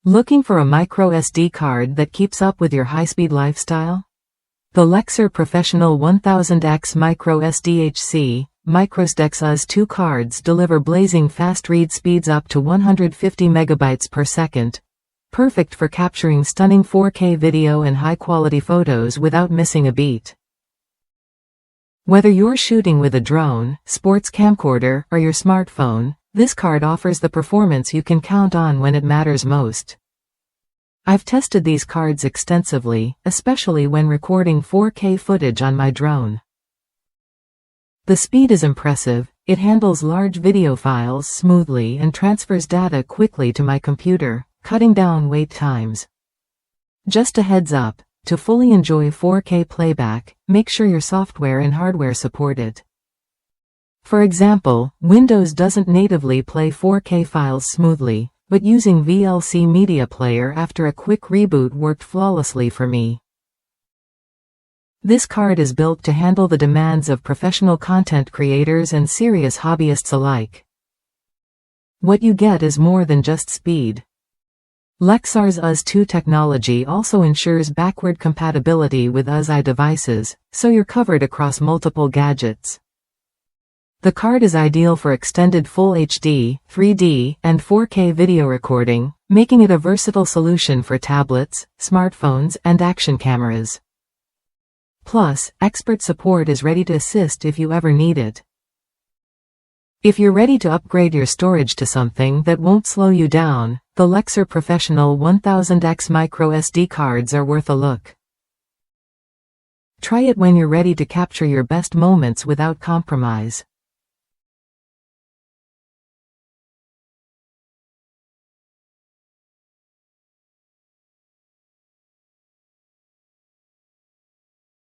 Looking for a microSD card that keeps up with your high-speed lifestyle? The Lexar Professional 1000x microSDHC, microSDXC cards deliver blazing fast read speeds up to 150 megabytes per second. Perfect for capturing stunning 4K video and high-quality photos without missing a beat. Whether you're shooting with a drone, sports camcorder, or your smartphone, this card offers the performance you can count on when it matters most. I've tested these cards extensively, especially when recording 4K footage on my drone. The speed is impressive, it handles large video files smoothly and transfers data quickly to my computer, cutting down wait times. Just a heads up, to fully enjoy 4K playback, make sure your software and hardware support it. For example, Windows doesn't natively play 4K files smoothly, but using VLC Media Player after a quick reboot worked flawlessly for me. This card is built to handle the demands of professional content creators and serious hobbyists alike. What you get is more than just speed. Lexar's UHS-II technology also ensures backward compatibility with UHS-I devices, so you're covered across multiple gadgets. The card is ideal for extended Full HD, 3D, and 4K video recording, making it a versatile solution for tablets, smartphones, and action cameras. Plus, expert support is ready to assist if you ever need it. If you're ready to upgrade your storage to something that won't slow you down, the Lexar Professional 1000x microSD cards are worth a look. Try it when you're ready to capture your best moments without compromise.